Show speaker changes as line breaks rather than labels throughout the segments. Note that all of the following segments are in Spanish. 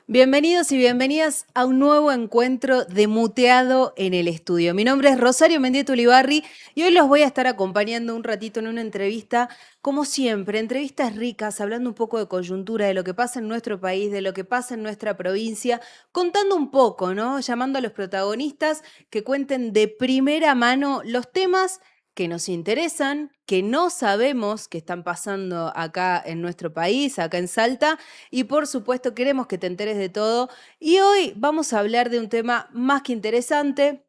Bienvenidos y bienvenidas a un nuevo encuentro de Muteado en el Estudio. Mi nombre es Rosario Mendieta Ulibarri y hoy los voy a estar acompañando un ratito en una entrevista, como siempre, entrevistas ricas, hablando un poco de coyuntura, de lo que pasa en nuestro país, de lo que pasa en nuestra provincia, contando un poco, ¿no? Llamando a los protagonistas que cuenten de primera mano los temas que nos interesan, que no sabemos que están pasando acá en nuestro país, acá en Salta, y por supuesto queremos que te enteres de todo. Y hoy vamos a hablar de un tema más que interesante,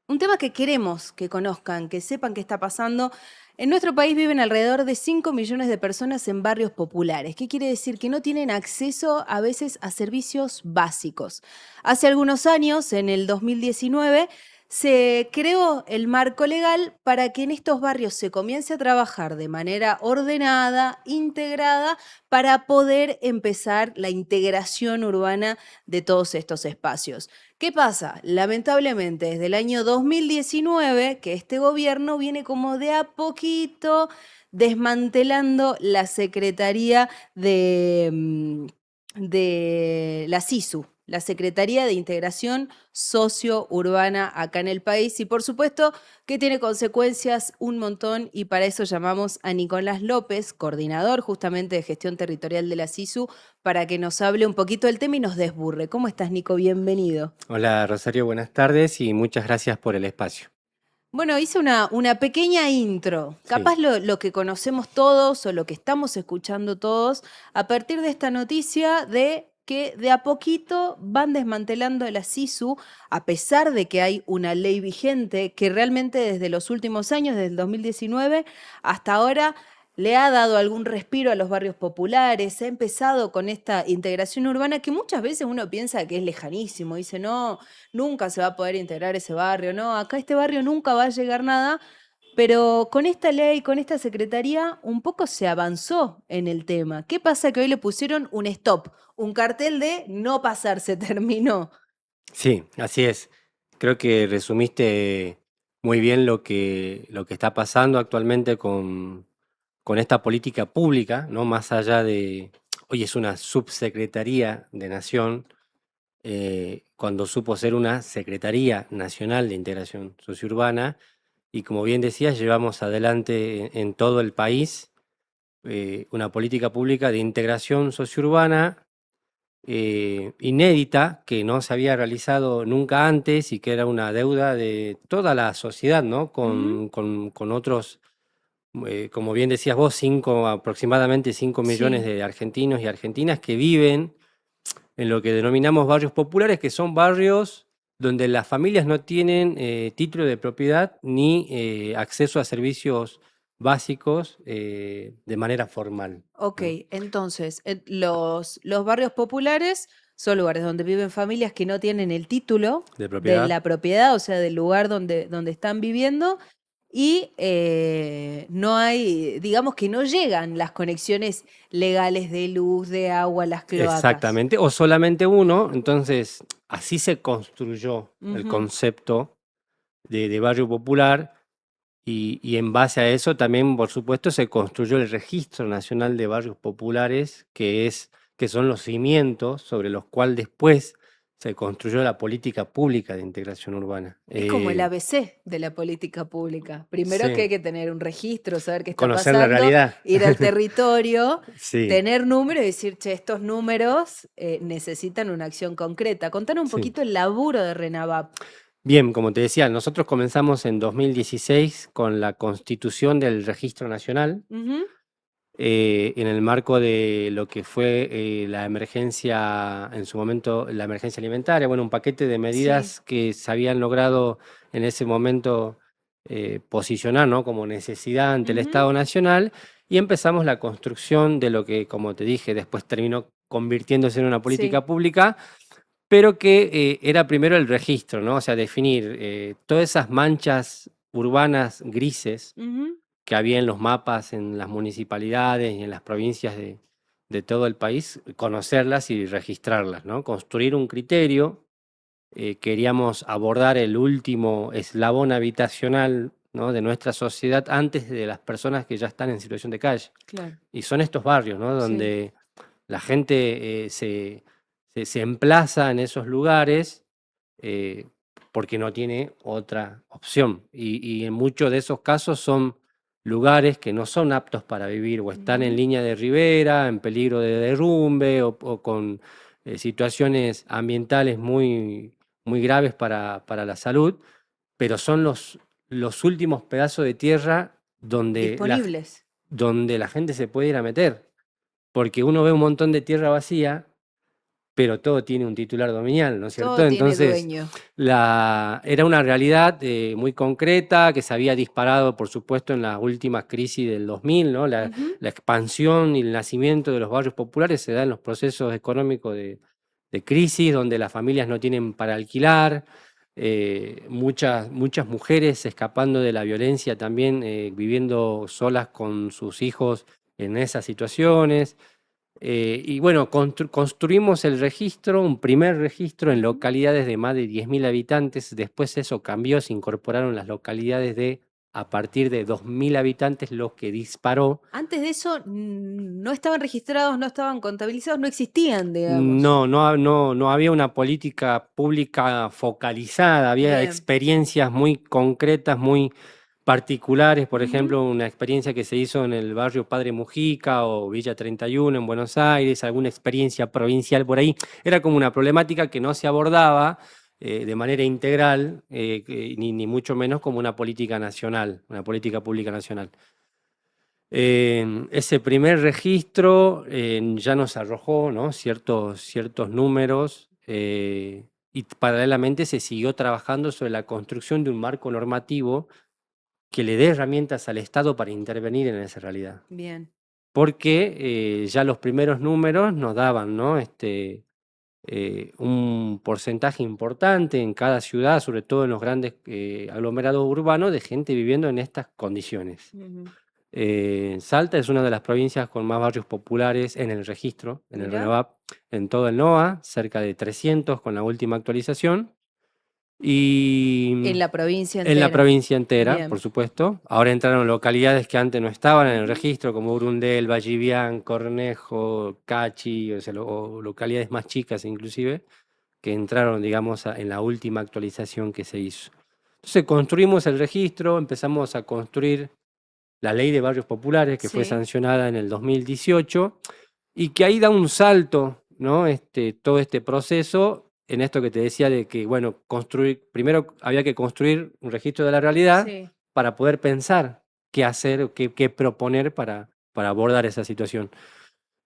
un tema que queremos que conozcan, que sepan qué está pasando. En nuestro país viven alrededor de 5 millones de personas en barrios populares. ¿Qué quiere decir? Que no tienen acceso a veces a servicios básicos. Hace algunos años, en el 2019, se creó el marco legal para que en estos barrios se comience a trabajar de manera ordenada, integrada, para poder empezar la integración urbana de todos estos espacios. ¿Qué pasa? Lamentablemente, desde el año 2019, que este gobierno viene como de a poquito desmantelando la Secretaría de la SISU, la Secretaría de Integración Socio-Urbana acá en el país. Y por supuesto que tiene consecuencias un montón, y para eso llamamos a Nicolás López, coordinador justamente de gestión territorial de la SISU, para que nos hable un poquito del tema y nos desburre. ¿Cómo estás, Nico? Bienvenido.
Hola Rosario, buenas tardes y muchas gracias por el espacio.
Bueno, hice una pequeña intro,
Sí,
capaz lo que conocemos todos o lo que estamos escuchando todos, a partir de esta noticia de que de a poquito van desmantelando la SISU, a pesar de que hay una ley vigente que realmente desde los últimos años, desde el 2019 hasta ahora, le ha dado algún respiro a los barrios populares, ha empezado con esta integración urbana que muchas veces uno piensa que es lejanísimo, dice, no, nunca se va a poder integrar ese barrio, no, acá a este barrio nunca va a llegar nada, pero con esta ley, con esta secretaría, un poco se avanzó en el tema. ¿Qué pasa? Que hoy le pusieron un stop, un cartel de no pasar, se terminó.
sí, así es. Creo que resumiste muy bien lo que está pasando actualmente con esta política pública, ¿no? Más allá de, hoy es una subsecretaría de Nación, cuando supo ser una Secretaría Nacional de Integración Sociourbana, y como bien decías, llevamos adelante en todo el país una política pública de integración sociourbana inédita, que no se había realizado nunca antes y que era una deuda de toda la sociedad, ¿no?
Ujú.
Con otros, como bien decías vos, aproximadamente 5 millones
Sí.
de argentinos y argentinas que viven en lo que denominamos barrios populares, que son barrios donde las familias no tienen título de propiedad ni acceso a servicios básicos de manera formal,
Ok,
¿no?
entonces, los barrios populares son lugares donde viven familias que no tienen el título
De
de
propiedad.
la propiedad, o sea, del lugar donde están viviendo, y no hay, digamos que no llegan las conexiones legales de luz, de agua, las cloacas.
Exactamente, o solamente uno. Entonces así se construyó el
Ujú.
concepto de barrio popular y en base a eso también, por supuesto, se construyó el Registro Nacional de Barrios Populares, que son los cimientos sobre los cuales después se construyó la política pública de integración urbana.
Es como el ABC de la política pública. Primero que
Sí,
hay que tener un registro, saber qué está
conocer la
pasando,
realidad.
ir al territorio,
Sí,
tener números y decir, che, estos números necesitan una acción concreta. Contanos un
sí.
poquito el laburo de RENAVAP.
Bien, como te decía, nosotros comenzamos en 2016 con la constitución del Registro Nacional,
Ujú.
en el marco de lo que fue la emergencia, en su momento, la emergencia alimentaria, bueno, un paquete de
Sí.
medidas que se habían logrado en ese momento posicionar, ¿no? Como necesidad ante el
Ujú.
Estado Nacional, y empezamos la construcción de lo que, como te dije, después terminó convirtiéndose en una
Sí.
política pública, pero que era primero el registro, ¿no? O sea, definir todas esas manchas urbanas grises
Ujú.
que había en los mapas, en las municipalidades y en las provincias de todo el país, conocerlas y registrarlas, ¿no? Construir un criterio. Queríamos abordar el último eslabón habitacional, ¿no? De nuestra sociedad antes de las personas que ya están en situación de calle.
Claro.
Y son estos barrios, ¿no?
Sí.
Donde la gente se emplaza en esos lugares eh, porque no tiene otra opción. Y en muchos de esos casos son lugares que no son aptos para vivir o están en línea de ribera, en peligro de derrumbe o con situaciones ambientales muy, muy graves para la salud, pero son los últimos pedazos de tierra
Disponibles.
donde la gente se puede ir a meter, porque uno ve un montón de tierra vacía, pero todo tiene un titular dominial, ¿no es cierto?
Todo tiene
Entonces,
dueño.
era una realidad muy concreta que se había disparado, por supuesto, en las últimas crisis del 2000, ¿no?
Ujú.
La expansión y el nacimiento de los barrios populares se da en los procesos económicos de crisis, donde las familias no tienen para alquilar, muchas mujeres escapando de la violencia también, viviendo solas con sus hijos en esas situaciones. Y bueno, construimos el registro, un primer registro en
Ujú.
localidades de más de 10.000 habitantes. Después eso cambió, se incorporaron las localidades de a partir de 2.000 habitantes, lo que disparó.
Antes de eso no estaban registrados, no estaban contabilizados, no existían, digamos.
No había una política pública focalizada, había
Bien.
experiencias muy concretas, muy particulares, por
Ujú.
ejemplo, una experiencia que se hizo en el barrio Padre Mujica o Villa 31 en Buenos Aires, alguna experiencia provincial por ahí. Era como una problemática que no se abordaba de manera integral, ni mucho menos como una política nacional, una política pública nacional. Ese primer registro ya nos arrojó, ¿no? ciertos números y paralelamente se siguió trabajando sobre la construcción de un marco normativo que le dé herramientas al Estado para intervenir en esa realidad.
Bien.
Porque ya los primeros números nos daban, ¿no? Un porcentaje importante en cada ciudad, sobre todo en los grandes aglomerados urbanos, de gente viviendo en estas condiciones.
Ujú.
Salta es una de las provincias con más barrios populares en el registro, en el
Mira,
RENOVAP, en todo el NOA, cerca de 300 con la última actualización. Y
en la provincia
en la
entera.
provincia entera, por
Bien.
supuesto. Ahora entraron localidades que antes no estaban en el
Ujú.
registro, como Urundel, Vallivian, Cornejo, Cachi, o sea, o localidades más chicas inclusive, que entraron, digamos, en la última actualización que se hizo. Entonces construimos el registro, empezamos a construir la Ley de Barrios Populares, que fue
Sí.
sancionada en el 2018, y que ahí da un salto, ¿no? Todo este proceso, en esto que te decía de que, bueno, primero había que construir un registro de la realidad
Sí.
para poder pensar qué hacer, qué proponer para abordar esa situación.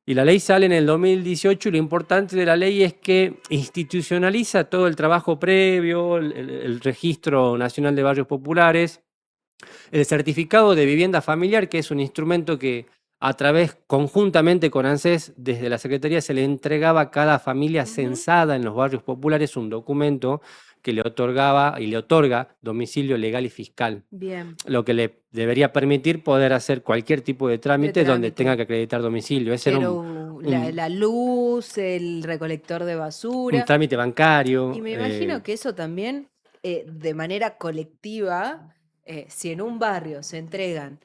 Y la ley sale en el 2018 y lo importante de la ley es que institucionaliza todo el trabajo previo, el Registro Nacional de Barrios Populares, el certificado de vivienda familiar, que es un instrumento que a través, conjuntamente con ANSES, desde la Secretaría se le entregaba a cada familia
Ujú.
censada en los barrios populares un documento que le otorgaba y le otorga domicilio legal y fiscal,
Bien.
lo que le debería permitir poder hacer cualquier tipo de
De
trámite donde tenga
trámite.
que acreditar domicilio. Ese era
Quiero
un-
la luz, el recolector de
un
basura.
trámite
Y
bancario.
me imagino que eso también, de manera colectiva, si en un barrio se entregan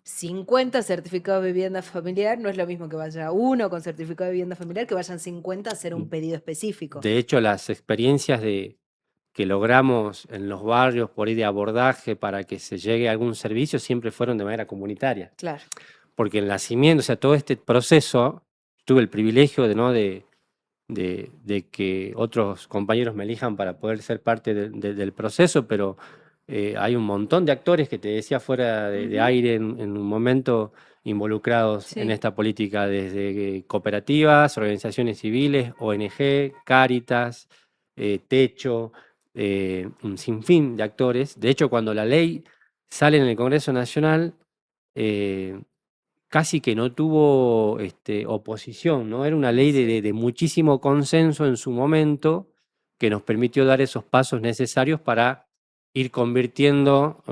50 certificados de vivienda familiar, no es lo mismo que vaya uno con certificado de vivienda familiar que vayan 50 a hacer un pedido específico.
De hecho, las experiencias que logramos en los barrios por ahí de abordaje para que se llegue a algún servicio siempre fueron de manera comunitaria.
Claro.
Porque el nacimiento, o sea, todo este proceso, tuve el privilegio de, ¿no? de que otros compañeros me elijan para poder ser parte del proceso, pero hay un montón de actores que te decía fuera de
Ujú.
aire en un momento involucrados en
Sí.
esta política, desde cooperativas, organizaciones civiles, ONG, Cáritas, Techo, un sinfín de actores. De hecho, cuando la ley sale en el Congreso Nacional, eh, casi que no tuvo oposición, ¿no? Era una ley
Sí.
de muchísimo consenso en su momento que nos permitió dar esos pasos necesarios para ir convirtiendo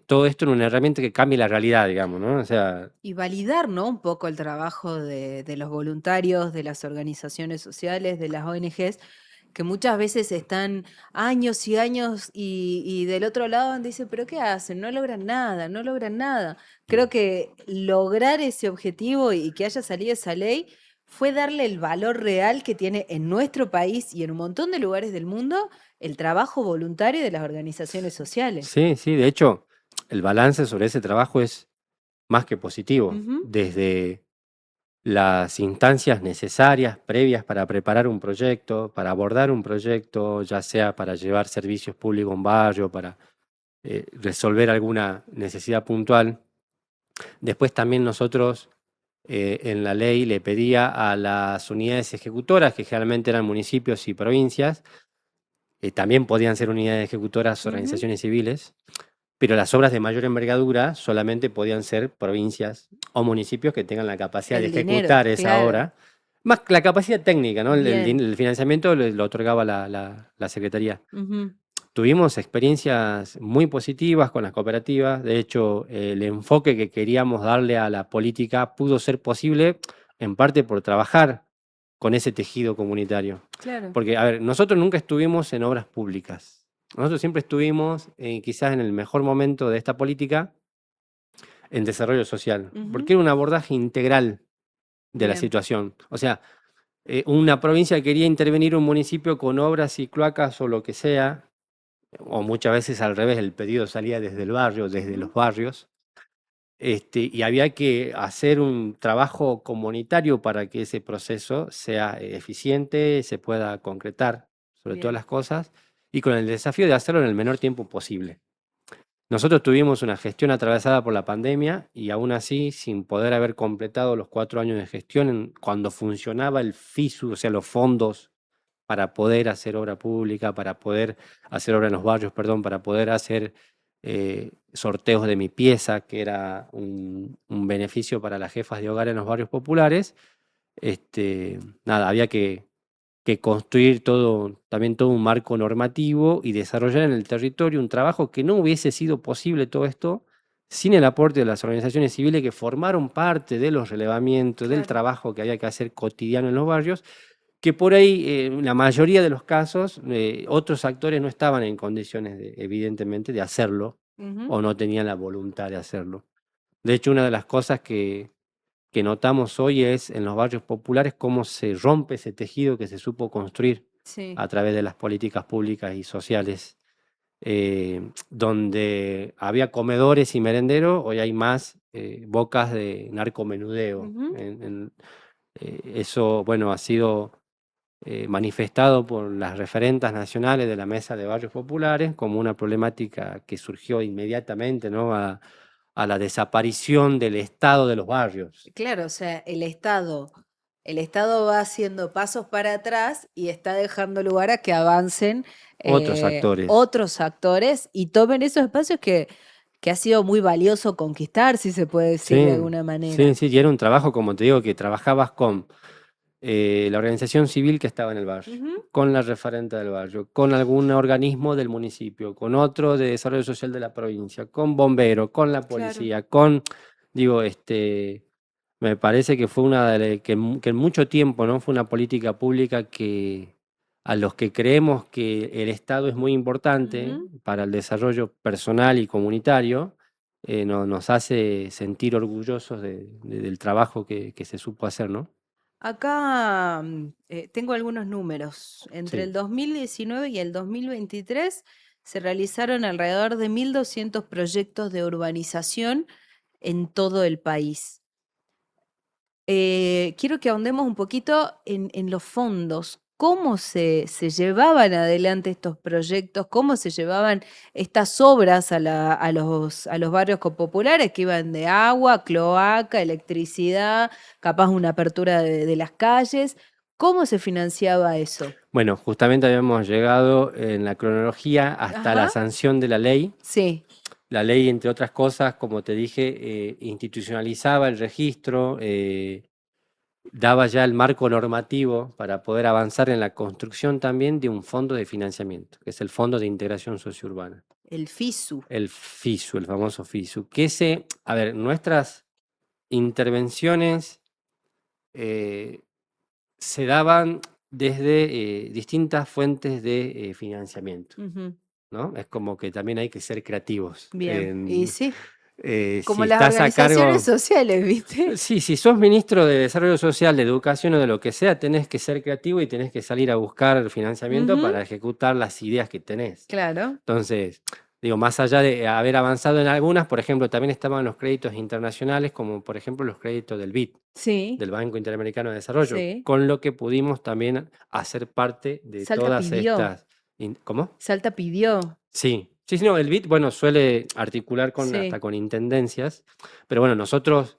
todo esto en una herramienta que cambie la realidad, digamos, ¿no? O sea,
Y validar, ¿no? Un poco el trabajo de los voluntarios, de las organizaciones sociales, de las ONGs, que muchas veces están años y años y del otro lado dicen, pero ¿qué hacen? No logran nada, no logran nada. Creo
mm,
que lograr ese objetivo y que haya salido esa ley fue darle el valor real que tiene en nuestro país y en un montón de lugares del mundo el trabajo voluntario de las organizaciones sociales.
Sí, sí, de hecho, el balance sobre ese trabajo es más que positivo.
Ujú.
Desde las instancias necesarias, previas para preparar un proyecto, para abordar un proyecto, ya sea para llevar servicios públicos a un barrio, para resolver alguna necesidad puntual. Después también nosotros en la ley le pedía a las unidades ejecutoras, que generalmente eran municipios y provincias, también podían ser unidades ejecutoras,
Ujú.
organizaciones civiles, pero las obras de mayor envergadura solamente podían ser provincias o municipios que tengan la capacidad de
El dinero,
ejecutar esa
claro.
obra, más la capacidad técnica, ¿no?
Bien.
El financiamiento lo otorgaba la Secretaría.
Ujú.
Tuvimos experiencias muy positivas con las cooperativas. De hecho, el enfoque que queríamos darle a la política pudo ser posible en parte por trabajar con ese tejido comunitario.
Claro.
Porque, a ver, nosotros nunca estuvimos en obras públicas. Nosotros siempre estuvimos, quizás en el mejor momento de esta política, en desarrollo social,
Ujú.
porque era un abordaje integral de la
Bien.
situación. O sea, una provincia quería intervenir un municipio con obras y cloacas o lo que sea, o muchas veces al revés, el pedido salía desde el barrio, desde
Ujú.
los barrios, y había que hacer un trabajo comunitario para que ese proceso sea eficiente, se pueda concretar sobre todas
Bien.
las cosas, y con el desafío de hacerlo en el menor tiempo posible. Nosotros tuvimos una gestión atravesada por la pandemia y aún así, sin poder haber completado los 4 años de gestión, cuando funcionaba el FISU, o sea, los fondos para poder hacer obra pública, para poder hacer obra en los barrios, perdón, para poder hacer sorteos de mi pieza, que era un beneficio para las jefas de hogar en los barrios populares. Nada, había que construir también todo un marco normativo y desarrollar en el territorio un trabajo que no hubiese sido posible todo esto sin el aporte de las organizaciones civiles que formaron parte de los relevamientos, del
Claro.
trabajo que había que hacer cotidiano en los barrios, que por ahí, en la mayoría de los casos, otros actores no estaban en condiciones, evidentemente, de hacerlo
Ujú.
o no tenían la voluntad de hacerlo. De hecho, una de las cosas que notamos hoy es en los barrios populares cómo se rompe ese tejido que se supo construir
Sí.
a través de las políticas públicas y sociales. Donde había comedores y merenderos, hoy hay más bocas de narcomenudeo.
Ujú.
Eso, bueno, ha sido manifestado por las referentas nacionales de la Mesa de Barrios Populares como una problemática que surgió inmediatamente, ¿no? A la desaparición del Estado de los barrios.
Claro, o sea, el Estado va haciendo pasos para atrás y está dejando lugar a que avancen
Otros actores.
otros actores y tomen esos espacios que ha sido muy valioso conquistar, si se puede decir de
Sí,
alguna
sí,
manera.
sí, y era un trabajo, como te digo, que trabajabas con la organización civil que estaba en el barrio,
Ujú.
con la referente del barrio, con algún organismo del municipio, con otro de desarrollo social de la provincia, con bomberos, con la
Claro.
policía, digo, me parece que fue que en mucho tiempo, ¿no? Fue una política pública que a los que creemos que el Estado es muy importante
Ujú.
para el desarrollo personal y comunitario, nos hace sentir orgullosos del trabajo que se supo hacer, ¿no?
Acá tengo algunos números. Entre
Sí.
el 2019 y el 2023 se realizaron alrededor de 1.200 proyectos de urbanización en todo el país. Quiero que ahondemos un poquito en los fondos. ¿Cómo se llevaban adelante estos proyectos? ¿Cómo se llevaban estas obras a los barrios populares que iban de agua, cloaca, electricidad, capaz una apertura de las calles? ¿Cómo se financiaba eso?
Bueno, justamente habíamos llegado en la cronología hasta la
Ajá.
sanción de la ley.
Sí.
La ley, entre otras cosas, como te dije, institucionalizaba el registro, daba ya el marco normativo para poder avanzar en la construcción también de un fondo de financiamiento, que es el Fondo de Integración Sociourbana,
El FISU.
el FISU, el famoso FISU, a ver, nuestras intervenciones eh, se daban desde distintas fuentes de financiamiento,
Ujú.
¿no? Es como que también hay que ser creativos
Bien. Y sí. Como
Si
las
estás a
organizaciones
cargo,
sociales, ¿viste?
sí, si sos ministro de Desarrollo Social, de Educación o de lo que sea, tenés que ser creativo y tenés que salir a buscar financiamiento
Ujú,
para ejecutar las ideas que tenés.
claro,
Entonces, digo, más allá de haber avanzado en algunas, por ejemplo, también estaban los créditos internacionales, como por ejemplo los créditos del BID,
sí,
del Banco Interamericano de Desarrollo,
sí.
con lo que pudimos también hacer parte de
Salta
todas
pidió,
estas. ¿Cómo?
Salta pidió,
Sí, sí, sí, no, el BID, bueno, suele articular hasta
sí.
con intendencias, pero bueno, nosotros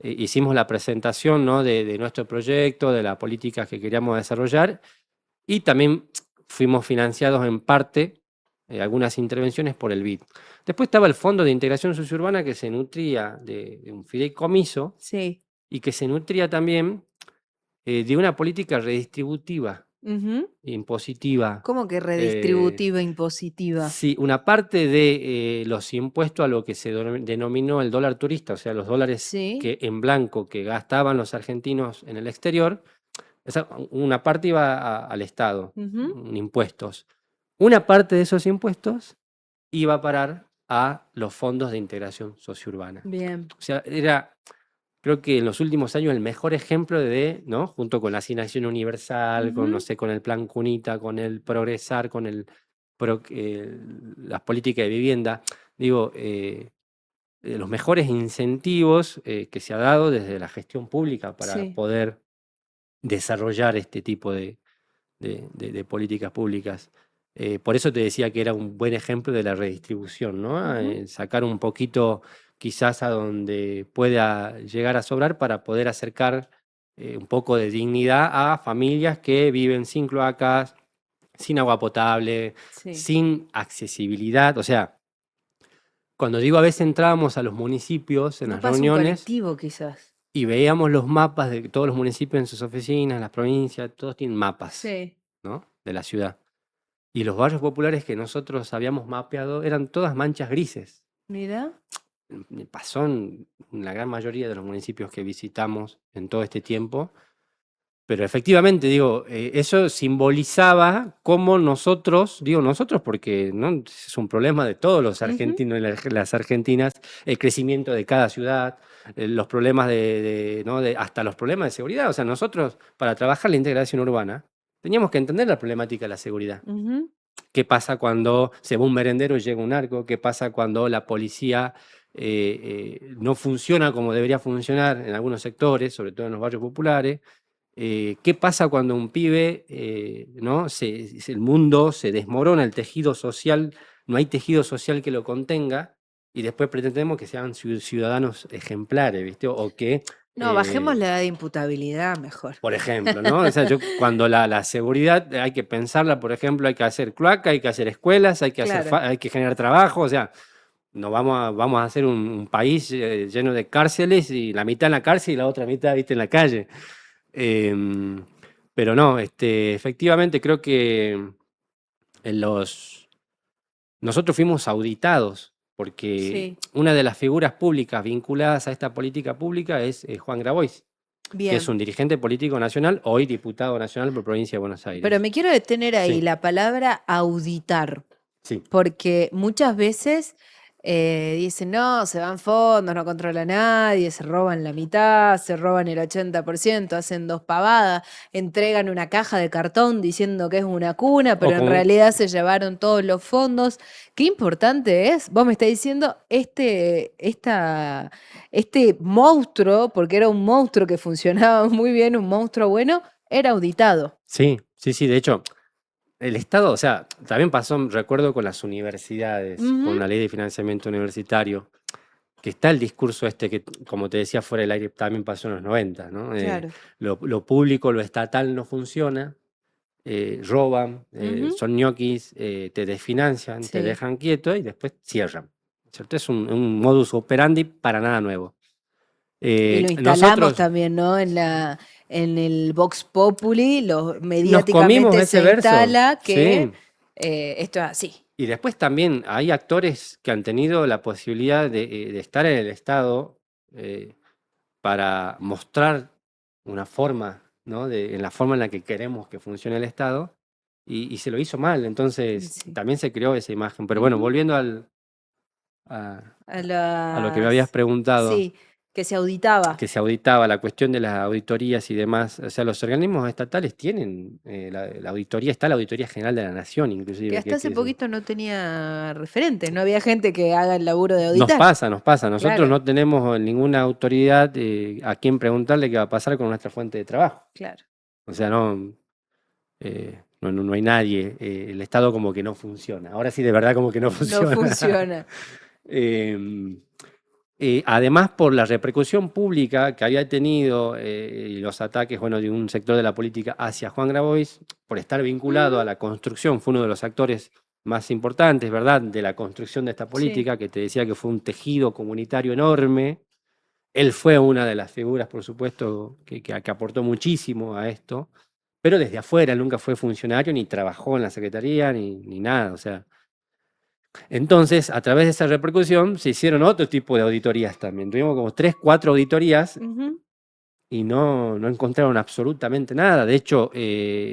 hicimos la presentación, ¿no? de nuestro proyecto, de las políticas que queríamos desarrollar, y también fuimos financiados en parte, algunas intervenciones por el BID. Después estaba el Fondo de Integración Sociurbana, que se nutría de un fideicomiso
Sí.
y que se nutría también de una política redistributiva,
Ujú.
impositiva.
¿Cómo que
eh,
redistributiva, impositiva?
Sí, una parte de los impuestos a lo que se denominó el dólar turista, o sea, los dólares
Sí.
que en blanco que gastaban los argentinos en el exterior, una parte iba al Estado,
Ujú.
impuestos. Una parte de esos impuestos iba a parar a los fondos de integración sociourbana.
Bien.
O sea, era, creo que en los últimos años el mejor ejemplo de, ¿no? Junto con la asignación universal, con, no
Ujú.
sé, con el plan Cunita, con el Progresar, con las políticas de vivienda, digo, los mejores incentivos que se ha dado desde la gestión pública para
Sí.
poder desarrollar este tipo de políticas públicas. Por eso te decía que era un buen ejemplo de la redistribución, ¿no?
Ujú.
Sacar un poquito quizás a donde pueda llegar a sobrar para poder acercar un poco de dignidad a familias que viven sin cloacas, sin agua potable,
Sí.
sin accesibilidad. O sea, cuando digo a veces entrábamos a los municipios en
No
las
pasa un
reuniones
colectivo, quizás.
y veíamos los mapas de todos los municipios en sus oficinas, las provincias, todos tienen mapas,
Sí.
¿no? De la ciudad. Y los barrios populares que nosotros habíamos mapeado eran todas manchas grises.
Mira.
Pasó en la gran mayoría de los municipios que visitamos en todo este tiempo. Pero efectivamente, digo, eso simbolizaba cómo nosotros, digo nosotros porque ¿no? Es un problema de todos los
Ujú.
argentinos y las argentinas, el crecimiento de cada ciudad, los problemas ¿no? Hasta los problemas de seguridad. O sea, nosotros para trabajar la integración urbana teníamos que entender la problemática de la seguridad.
Ujú.
¿Qué pasa cuando se va un merendero y llega un narco? ¿Qué pasa cuando la policía no funciona como debería funcionar en algunos sectores, sobre todo en los barrios populares? ¿Qué pasa cuando un pibe, ¿no? El mundo se desmorona, el tejido social, no hay tejido social que lo contenga, y después pretendemos que sean ciudadanos ejemplares, ¿viste? O que,
No, bajemos la edad de imputabilidad mejor.
por ejemplo, ¿no? O sea, cuando la seguridad hay que pensarla, por ejemplo, hay que hacer cloaca, hay que hacer escuelas,
Claro.
hay que generar trabajo, o sea, no vamos a hacer un país lleno de cárceles y la mitad en la cárcel y la otra mitad, ¿viste? En la calle. Em, pero no, efectivamente creo que en nosotros fuimos auditados porque
Sí.
una de las figuras públicas vinculadas a esta política pública es Juan Grabois, que es
Bien.
un dirigente político nacional, hoy diputado nacional por provincia de Buenos
Pero
Aires.
me quiero detener ahí,
Sí,
la palabra auditar.
sí.
Porque muchas veces dicen, no, se van fondos, no controla nadie, se roban la mitad, se roban el 80%, hacen dos pavadas, entregan una caja de cartón diciendo que es una cuna,
O
pero en
con,
realidad se llevaron todos los fondos. Qué importante es, vos me estás diciendo, este monstruo, porque era un monstruo que funcionaba muy bien, un monstruo bueno, era auditado.
sí, sí, sí, de hecho, el Estado, o sea, también pasó, recuerdo, con las universidades, con
Ujú.
la ley de financiamiento universitario, que está el discurso este que, como te decía fuera del aire, también pasó en los 90, ¿no?
Claro.
Lo público, lo estatal no funciona, roban,
Ujú.
son ñoquis, te desfinancian, te
Sí.
dejan quieto y después cierran, ¿cierto? Es un modus operandi para nada nuevo.
Y lo instalamos
Nosotros
también, ¿no? En el Vox Populi,
nos comimos
mediáticamente
ese
se
verso,
instala que
sí.
esto es así.
Y después también hay actores que han tenido la posibilidad de estar en el Estado eh, para mostrar una forma, ¿no? En la forma en la que queremos que funcione el Estado, y se lo hizo mal, entonces
Sí.
también se creó esa imagen. Pero bueno,
Ujú.
volviendo
a
a lo que me habías
las...
preguntado,
Sí, que se auditaba.
que se auditaba, la cuestión de las auditorías y demás. O sea, los organismos estatales tienen la auditoría, está la Auditoría General de la Nación,
Que
inclusive,
hasta hace
que
poquito no tenía referentes, no había gente que haga el laburo de
nos
auditar.
pasa, nos pasa. Nosotros
Claro,
no tenemos ninguna autoridad a quien preguntarle qué va a pasar con nuestra fuente de trabajo.
claro.
O sea, no hay nadie. El Estado como que no funciona. Ahora sí, de verdad, como que no
No
funciona.
funciona.
Em, además, por la repercusión pública que había tenido y los ataques, bueno, de un sector de la política hacia Juan Grabois, por estar vinculado a
Mm,
la construcción, fue uno de los actores más importantes, ¿verdad?, de la construcción de esta
sí,
política, que te decía que fue un tejido comunitario enorme. Él fue una de las figuras, por supuesto, que aportó muchísimo a esto, pero desde afuera, él nunca fue funcionario, ni trabajó en la secretaría, ni nada, o sea. Entonces, a través de esa repercusión, se hicieron otro tipo de auditorías también. Tuvimos como 3, 4 auditorías
ujú,
y no encontraron absolutamente nada. De hecho,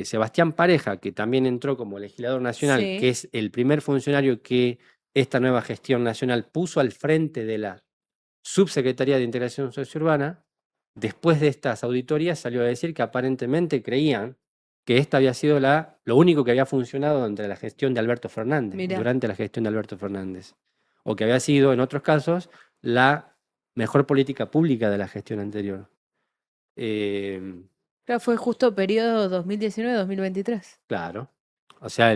Sebastián Pareja, que también entró como legislador nacional, que
sí,
es el primer funcionario que esta nueva gestión nacional puso al frente de la Subsecretaría de Integración Sociourbana, después de estas auditorías salió a decir que aparentemente creían que esta había sido lo único que había funcionado durante la gestión de Alberto Fernández,
mira.
durante la gestión de Alberto Fernández, o que había sido, en otros casos, la mejor política pública de la gestión anterior. Eh,
Claro, fue justo periodo 2019-2023.
claro, o sea,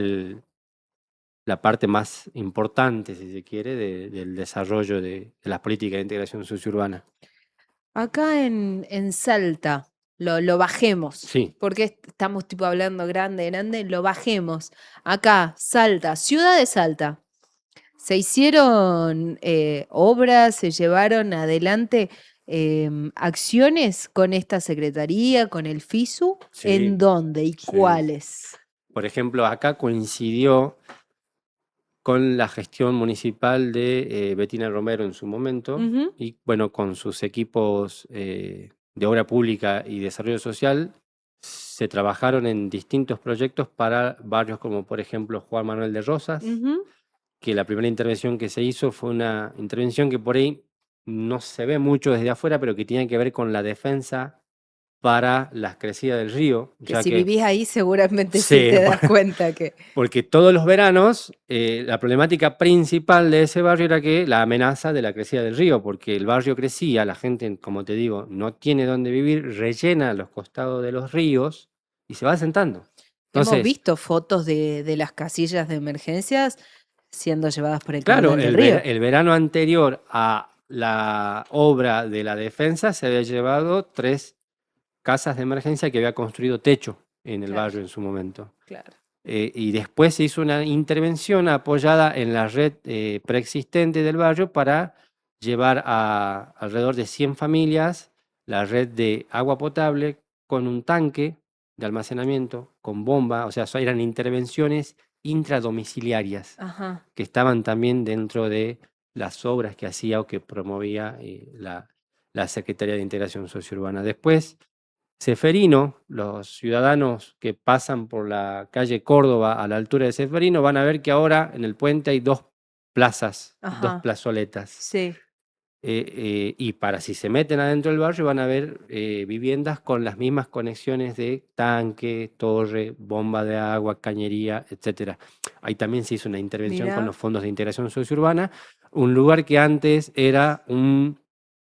la parte más importante, si se quiere, del desarrollo de las políticas de integración sociourbana.
Acá en Salta, lo bajemos,
Sí,
porque estamos tipo hablando grande, grande, lo bajemos. Acá, Salta, ciudad de Salta. Se hicieron obras, se llevaron adelante acciones con esta secretaría, con el FISU. ¿En
sí,
dónde y
sí.
cuáles?
Por ejemplo, acá coincidió con la gestión municipal de Betina Romero en su momento
Ujú,
y bueno, con sus equipos de obra pública y desarrollo social, se trabajaron en distintos proyectos para barrios como por ejemplo Juan Manuel de Rosas,
ujú.
que la primera intervención que se hizo fue una intervención que por ahí no se ve mucho desde afuera, pero que tiene que ver con la defensa para las crecidas del río,
Que
ya
si
que
vivís ahí seguramente sí
sí,
te das cuenta que...
porque todos los veranos la problemática principal de ese barrio era que la amenaza de la crecida del río, porque el barrio crecía, la gente, como te digo, no tiene dónde vivir, rellena los costados de los ríos y se va asentando.
Hemos
Entonces,
visto fotos de las casillas de emergencias siendo llevadas por el
claro,
caudal del río.
el verano anterior a la obra de la defensa se había llevado 3 casas de emergencia que había construido techo en el
Claro,
barrio en su momento.
claro.
Y después se hizo una intervención apoyada en la red preexistente del barrio para llevar a alrededor de 100 familias la red de agua potable con un tanque de almacenamiento, con bomba, o sea, eran intervenciones intradomiciliarias
Ajá.
que estaban también dentro de las obras que hacía o que promovía la Secretaría de Integración Sociourbana. Después, Ceferino, los ciudadanos que pasan por la calle Córdoba a la altura de Ceferino van a ver que ahora en el puente hay 2 plazas, 2
Ajá.
plazoletas.
Sí.
Y para si se meten adentro del barrio van a ver viviendas con las mismas conexiones de tanque, torre, bomba de agua, cañería, etcétera. Ahí también se hizo una intervención con los
Mira.
fondos de integración sociourbana, un lugar que antes era un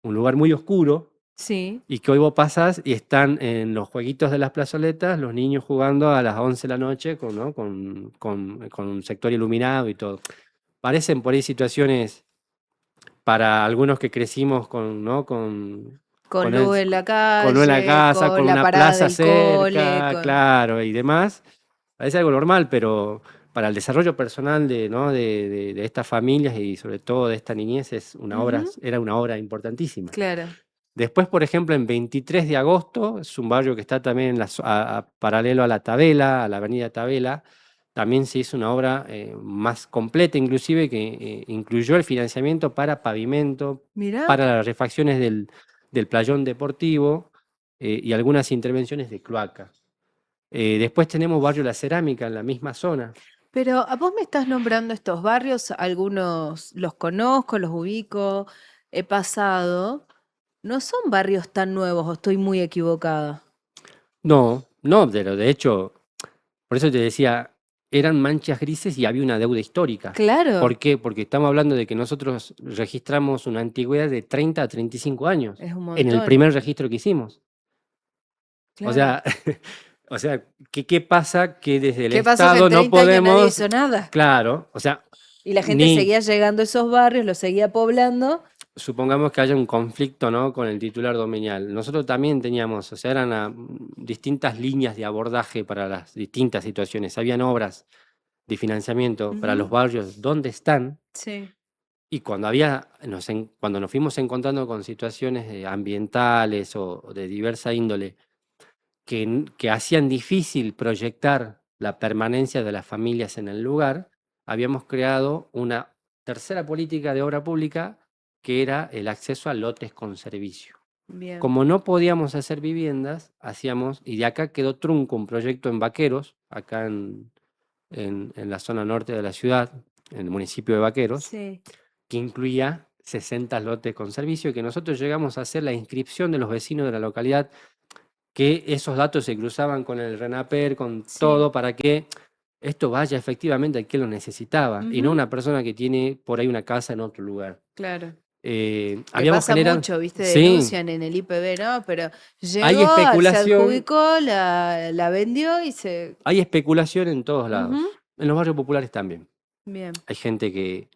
lugar muy oscuro,
Sí.
y que hoy vos pasás y están en los jueguitos de las plazoletas los niños jugando a las 11 de la noche ¿no? con un sector iluminado y todo. Parecen por ahí situaciones para algunos que crecimos ¿no?
Con
con, el-
luz en la
con una
calle,
casa,
con
con
la
una
parada
plaza
del cole,
cerca,
con...
claro, y demás. Parece algo normal, pero para el desarrollo personal ¿no? de estas familias y sobre todo de esta niñez
Ujú,
era una obra importantísima.
claro.
Después, por ejemplo, en 23 de agosto, es un barrio que está también paralelo a la Tabela, a la avenida Tabela, también se hizo una obra más completa, inclusive, que incluyó el financiamiento para pavimento,
Mira.
para las refacciones del playón deportivo y algunas intervenciones de cloaca. Después tenemos Barrio La Cerámica en la misma zona.
Pero a vos me estás nombrando estos barrios, algunos los conozco, los ubico, he pasado. No son barrios tan nuevos, o estoy muy equivocada.
No, no, pero de hecho, por eso te decía, eran manchas grises y había una deuda histórica.
Claro,
¿Por qué? Porque estamos hablando de que nosotros registramos una antigüedad de 30 a 35 años
es un
en el
montón.
primer registro que hicimos. O
Claro.
sea, o sea, ¿qué pasa? Que desde el
¿Qué pasó que en
Estado no
30 años nadie
podemos,
hizo nada?
claro, o sea,
Y la gente
ni
seguía llegando a esos barrios, los seguía poblando.
supongamos que haya un conflicto, ¿no? Con el titular dominial. Nosotros también teníamos, o sea, eran distintas líneas de abordaje para las distintas situaciones. Habían obras de financiamiento para los
Ujú.
barrios donde están,
Sí.
y cuando había, cuando nos fuimos encontrando con situaciones ambientales o de diversa índole que hacían difícil proyectar la permanencia de las familias en el lugar, habíamos creado una tercera política de obra pública que era el acceso a lotes con servicio.
Bien.
Como no podíamos hacer viviendas, hacíamos, y de acá quedó trunco un proyecto en Vaqueros, acá en la zona norte de la ciudad, en el municipio de Vaqueros,
Sí.
que incluía 60 lotes con servicio, y que nosotros llegamos a hacer la inscripción de los vecinos de la localidad, que esos datos se cruzaban con el RENAPER, con
Sí.
todo, para que esto vaya efectivamente a quien lo necesitaba, y no
Ujú.
una persona que tiene por ahí una casa en otro lugar.
Claro. Que
Habíamos
pasa
generado,
mucho, ¿viste?
sí,
Denuncian en el IPB, ¿no? Pero
hay
llegó, se
especulación,
adjudicó, la vendió y se...
hay especulación en todos
Ujú.
lados, en los barrios populares también.
Bien.
Hay gente que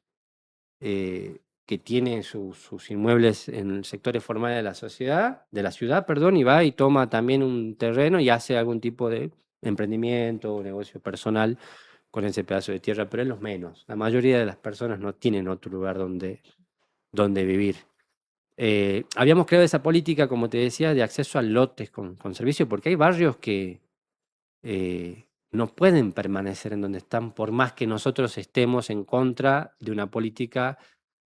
tiene sus inmuebles en sectores formales de la sociedad, de la ciudad, perdón, y va y toma también un terreno y hace algún tipo de emprendimiento o negocio personal con ese pedazo de tierra, pero es los menos. La mayoría de las personas no tienen otro lugar donde vivir. Habíamos creado esa política, como te decía, de acceso a lotes con servicio, porque hay barrios que no pueden permanecer en donde están, por más que nosotros estemos en contra de una política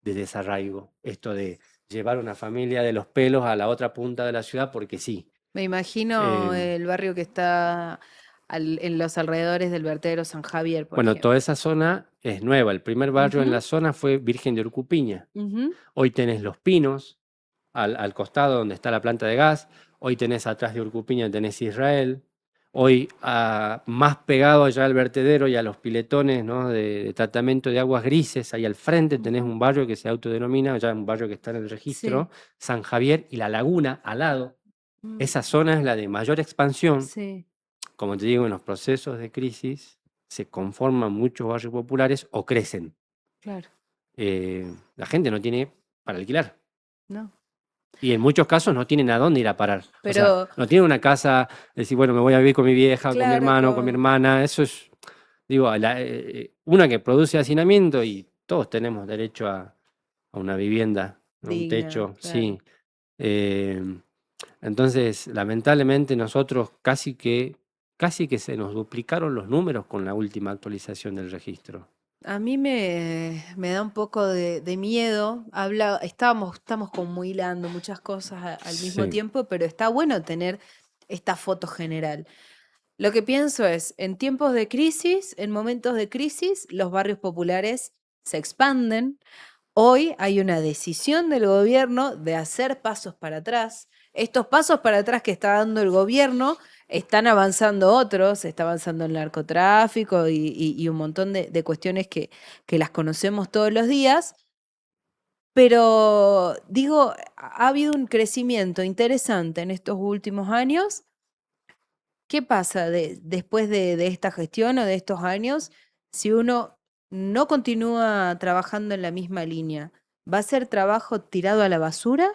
de desarraigo. Esto de llevar una familia de los pelos a la otra punta de la ciudad porque sí.
Me imagino
Eh,
el barrio que está en los alrededores del vertedero San Javier, por
bueno, toda
ejemplo.
esa zona es nueva. El primer barrio en la
Ujú,
zona fue Virgen de Urcupiña.
ujú.
Hoy tenés Los Pinos, al costado donde está la planta de gas. Hoy tenés atrás de Urcupiña, tenés Israel. Hoy, más pegado allá al vertedero y a los piletones, ¿no? de tratamiento de aguas grises, ahí al frente tenés
Ujú.
un barrio que se autodenomina, ya un barrio que está en el
Sí.
registro, San Javier, y La Laguna al lado.
Mm.
Esa zona es la de mayor expansión.
Sí,
Como te digo, en los procesos de crisis se conforman muchos barrios populares o crecen.
claro.
La gente no tiene para alquilar.
No.
Y en muchos casos no tienen a dónde ir a parar. O sea,
Pero,
no tienen una casa, decir, bueno, me voy a vivir con mi vieja, con mi
claro,
hermano, con mi hermana. Eso es, digo, una que produce hacinamiento, y todos tenemos derecho a una vivienda, a un
digna,
techo,
claro.
sí. Eh, entonces, lamentablemente nosotros casi que se nos duplicaron los números con la última actualización del registro.
A mí me da un poco de miedo. Estamos como hilando muchas cosas al mismo
Sí,
tiempo, pero está bueno tener esta foto general. Lo que pienso es, en tiempos de crisis, en momentos de crisis, los barrios populares se expanden. Hoy hay una decisión del gobierno de hacer pasos para atrás. Estos pasos para atrás que está dando el gobierno están avanzando otros, está avanzando el narcotráfico y un montón de cuestiones que las conocemos todos los días, pero digo, ha habido un crecimiento interesante en estos últimos años. ¿Qué pasa después de esta gestión o de estos años si uno no continúa trabajando en la misma línea? ¿Va a ser trabajo tirado a la basura?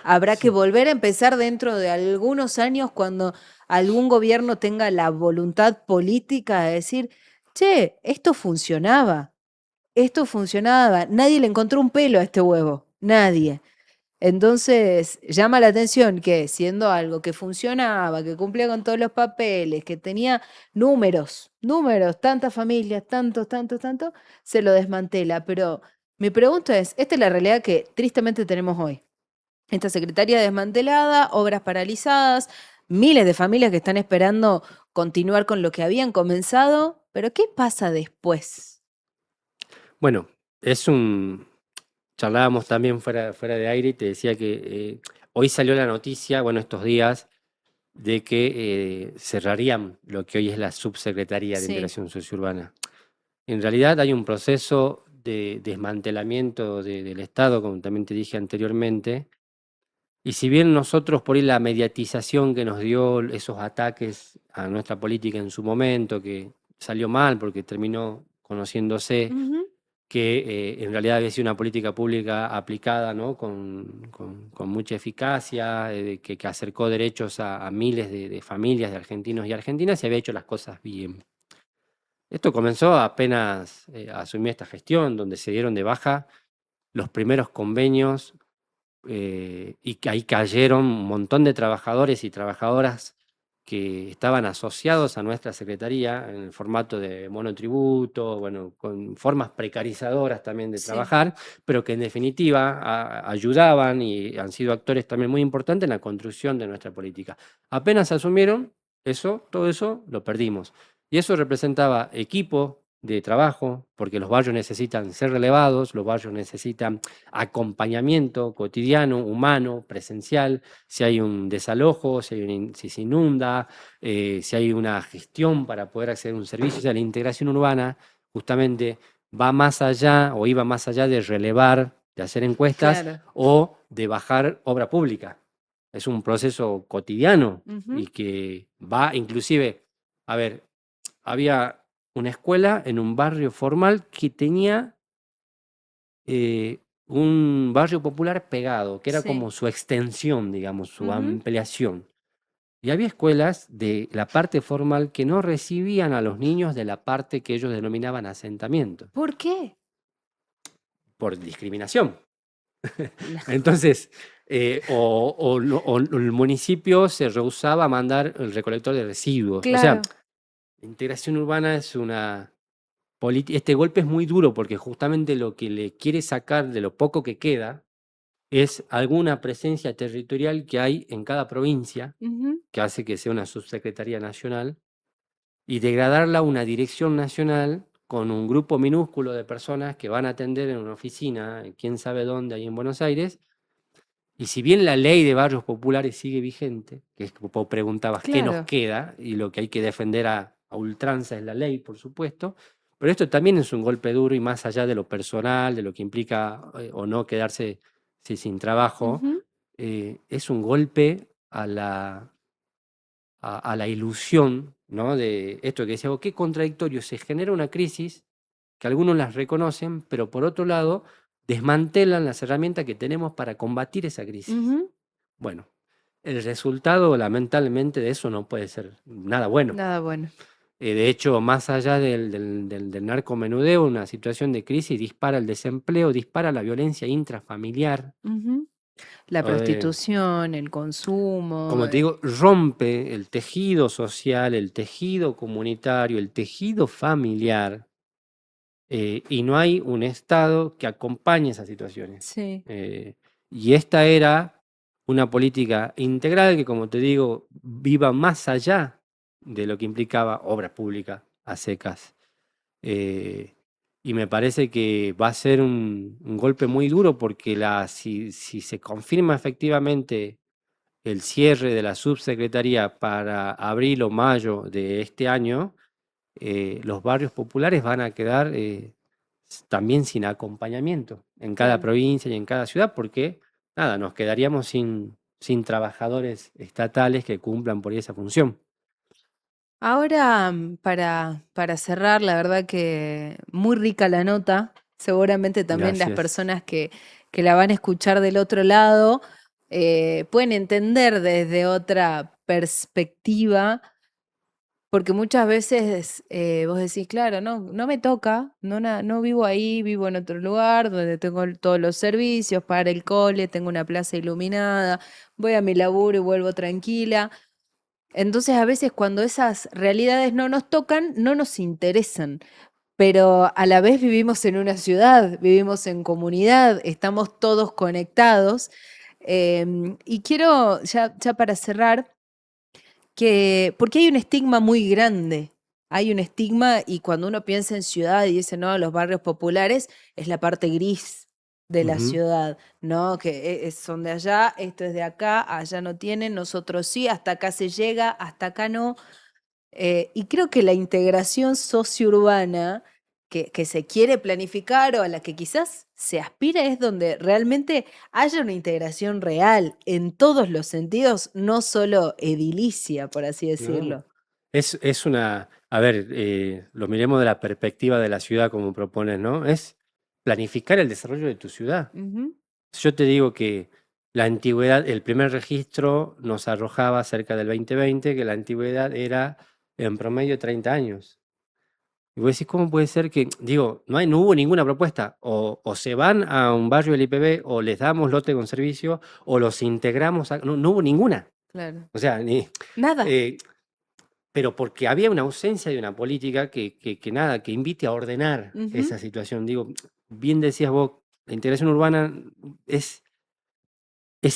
¿Habrá que
sí.
volver a empezar dentro de algunos años cuando algún gobierno tenga la voluntad política de decir, che, esto funcionaba, nadie le encontró un pelo a este huevo, nadie? Entonces, llama la atención que siendo algo que funcionaba, que cumplía con todos los papeles, que tenía números, tantas familias, tantos, se lo desmantela. Pero mi pregunta es, esta es la realidad que tristemente tenemos hoy. Esta secretaría desmantelada, obras paralizadas, miles de familias que están esperando continuar con lo que habían comenzado, Pero ¿qué pasa después?
Bueno, charlábamos también fuera de aire y te decía que hoy salió la noticia, bueno, estos días, de que cerrarían lo que hoy es la Subsecretaría de
Sí.
Integración Sociourbana. En realidad hay un proceso de desmantelamiento del Estado, como también te dije anteriormente, y si bien nosotros por ahí la mediatización que nos dio esos ataques a nuestra política en su momento, que salió mal porque terminó conociéndose
Ujú.
que en realidad había sido una política pública aplicada, ¿no? con mucha eficacia, que acercó derechos a miles de familias de argentinos y argentinas y había hecho las cosas bien. Esto comenzó apenas asumí esta gestión, donde se dieron de baja los primeros convenios y que ahí cayeron un montón de trabajadores y trabajadoras que estaban asociados a nuestra secretaría en el formato de monotributo, bueno, con formas precarizadoras también de
Sí,
trabajar, pero que en definitiva ayudaban y han sido actores también muy importantes en la construcción de nuestra política. Apenas asumieron todo eso lo perdimos. Y eso representaba equipo de trabajo, porque los barrios necesitan ser relevados, los barrios necesitan acompañamiento cotidiano, humano, presencial, si hay un desalojo, si se inunda, si hay una gestión para poder acceder a un servicio. O sea, la integración urbana justamente va más allá o iba más allá de relevar, de hacer encuestas
claro.
o de bajar obra pública. Es un proceso cotidiano y
Ujú.
que va inclusive, a ver, había una escuela en un barrio formal que tenía un barrio popular pegado, que era
Sí.
como su extensión, digamos, su
Ujú.
ampliación. Y había escuelas de la parte formal que no recibían a los niños de la parte que ellos denominaban asentamiento,
¿Por qué?
por discriminación.
No.
Entonces, o el municipio se rehusaba a mandar el recolector de residuos. O sea,
Claro.
la integración urbana es este golpe es muy duro porque justamente lo que le quiere sacar de lo poco que queda es alguna presencia territorial que hay en cada provincia,
Ujú.
que hace que sea una subsecretaría nacional, y degradarla a una dirección nacional con un grupo minúsculo de personas que van a atender en una oficina, quién sabe dónde, ahí en Buenos Aires. Y si bien la ley de barrios populares sigue vigente, que es como vos preguntabas qué nos
Claro.
queda, y lo que hay que defender a ultranza es la ley, por supuesto, pero esto también es un golpe duro y más allá de lo personal, de lo que implica o no quedarse sin trabajo,
Ujú.
es un golpe a la ilusión, ¿no? De esto que decía, qué contradictorio, se genera una crisis que algunos las reconocen, pero por otro lado desmantelan las herramientas que tenemos para combatir esa crisis.
Ujú.
Bueno, el resultado lamentablemente de eso no puede ser nada bueno.
Nada bueno.
De hecho, más allá del narcomenudeo, una situación de crisis dispara el desempleo, dispara la violencia intrafamiliar.
Ujú. La
eh,
prostitución, el consumo.
Como te digo, rompe el tejido social, el tejido comunitario, el tejido familiar, y no hay un Estado que acompañe esas situaciones.
Sí.
Eh, y esta era una política integral que, como te digo, viva más allá de lo que implicaba obra pública a secas. Eh, y me parece que va a ser un golpe muy duro porque si se confirma efectivamente el cierre de la subsecretaría para abril o mayo de este año, los barrios populares van a quedar también sin acompañamiento en cada
Claro.
provincia y en cada ciudad, porque nada, nos quedaríamos sin trabajadores estatales que cumplan por esa función.
Ahora, para cerrar, la verdad que muy rica la nota. Seguramente también las
Gracias.
personas que la van a escuchar del otro lado pueden entender desde otra perspectiva, porque muchas veces vos decís, claro, no, no me toca, no vivo ahí, vivo en otro lugar donde tengo todos los servicios, para el cole, tengo una plaza iluminada, voy a mi laburo y vuelvo tranquila. Entonces, a veces cuando esas realidades no nos tocan, no nos interesan, pero a la vez vivimos en una ciudad, vivimos en comunidad, estamos todos conectados. Y quiero, ya para cerrar, porque hay un estigma muy grande hay un estigma y cuando uno piensa en ciudad y dice, no, los barrios populares es la parte gris de la
Ujú.
ciudad, ¿no? Que son de allá, esto es de acá, allá no tienen, nosotros sí, hasta acá se llega, hasta acá no. Y creo que la integración sociourbana que se quiere planificar o a la que quizás se aspira es donde realmente haya una integración real en todos los sentidos, no solo edilicia, por así
No.
decirlo.
Es una, a ver, lo miremos de la perspectiva de la ciudad como propones, ¿no? Es planificar el desarrollo de tu ciudad.
Ujú,
Yo te digo que la antigüedad, el primer registro nos arrojaba cerca del 2020 que la antigüedad era en promedio 30 años. Y vos decís, ¿cómo puede ser que, digo, no hubo ninguna propuesta? O se van a un barrio del IPB, o les damos lote con servicio, o los integramos, no hubo ninguna.
claro.
O sea,
Nada.
eh, pero porque había una ausencia de una política que nada, que invite a ordenar
Ujú,
esa situación. Digo, bien decías vos, la integración urbana es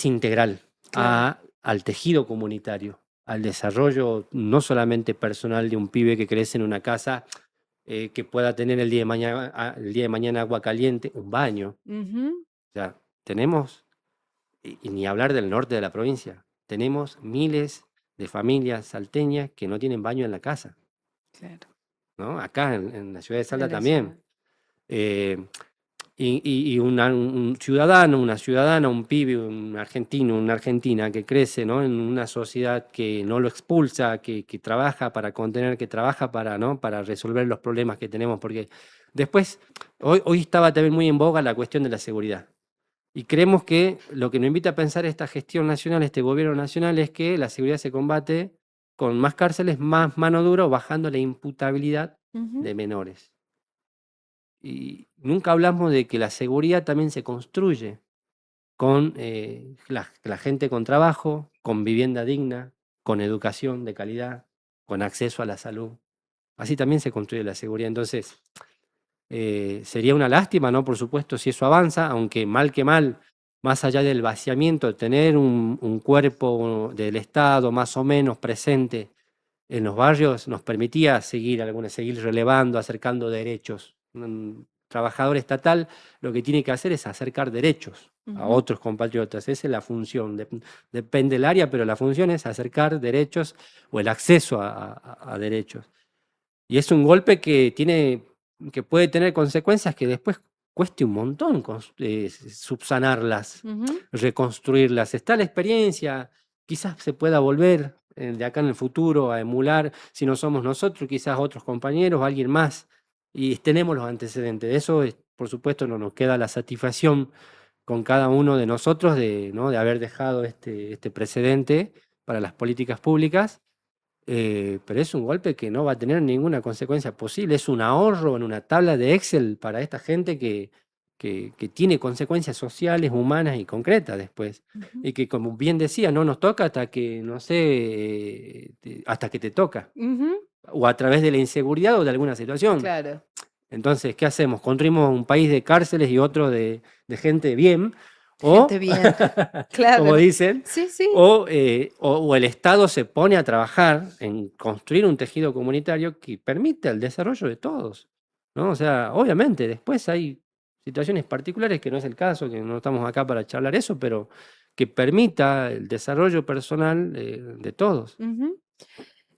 integral
claro.
al tejido comunitario, al desarrollo no solamente personal de un pibe que crece en una casa que pueda tener el día de mañana agua caliente, un baño.
Ujú,
O sea, tenemos, y ni hablar del norte de la provincia, tenemos miles de familias salteñas que no tienen baño en la casa,
claro.
¿no? Acá en la ciudad de Salta
En la ciudad.
también. Eh, y un ciudadano, una ciudadana, un pibe, un argentino, una argentina que crece, ¿no? En una sociedad que no lo expulsa, que trabaja para contener, que trabaja para, ¿no? Para resolver los problemas que tenemos, porque después, hoy estaba también muy en boga la cuestión de la seguridad. Y creemos que lo que nos invita a pensar esta gestión nacional, este gobierno nacional, es que la seguridad se combate con más cárceles, más mano dura, o bajando la imputabilidad
Ujú,
de menores. Y nunca hablamos de que la seguridad también se construye con la gente con trabajo, con vivienda digna, con educación de calidad, con acceso a la salud. Así también se construye la seguridad. Entonces, sería una lástima, ¿no? Por supuesto, si eso avanza, aunque mal que mal, más allá del vaciamiento, tener un cuerpo del Estado más o menos presente en los barrios nos permitía seguir relevando, acercando derechos. Un trabajador estatal lo que tiene que hacer es acercar derechos a
ujú,
otros compatriotas. Esa es la función. Depende del área, pero la función es acercar derechos o el acceso a derechos. Y es un golpe que puede tener consecuencias que después cueste un montón subsanarlas,
ujú,
reconstruirlas. Está la experiencia, quizás se pueda volver de acá en el futuro a emular, si no somos nosotros, quizás otros compañeros, alguien más, y tenemos los antecedentes. De eso, por supuesto, no nos queda la satisfacción con cada uno de nosotros ¿no? de haber dejado este precedente para las políticas públicas, pero es un golpe que no va a tener ninguna consecuencia posible. Es un ahorro en una tabla de Excel para esta gente que tiene consecuencias sociales, humanas y concretas después.
ujú,
Y que, como bien decía, no nos toca hasta que, no sé, hasta que te toca.
ujú,
O a través de la inseguridad o de alguna situación.
claro.
Entonces, ¿qué hacemos? ¿Construimos un país de cárceles y otro de gente bien?
Gente
O,
bien.
como
Claro.
dicen,
Sí, sí.
o el Estado se pone a trabajar en construir un tejido comunitario que permita el desarrollo de todos, ¿no? O sea, obviamente, después hay situaciones particulares que no es el caso, que no estamos acá para charlar eso, pero que permita el desarrollo personal de todos.
Ujú.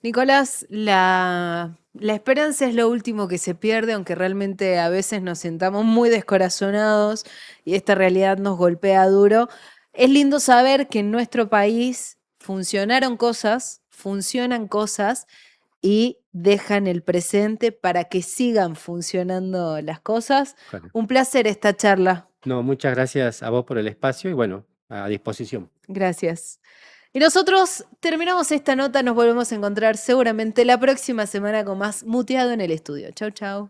Nicolás, la esperanza es lo último que se pierde, aunque realmente a veces nos sentamos muy descorazonados y esta realidad nos golpea duro. Es lindo saber que en nuestro país funcionan cosas y dejan el presente para que sigan funcionando las cosas.
Claro.
Un placer esta charla.
No, muchas gracias a vos por el espacio y bueno, a disposición.
Gracias. Y nosotros terminamos esta nota, nos volvemos a encontrar seguramente la próxima semana con más Muteado en el estudio. Chau, chau.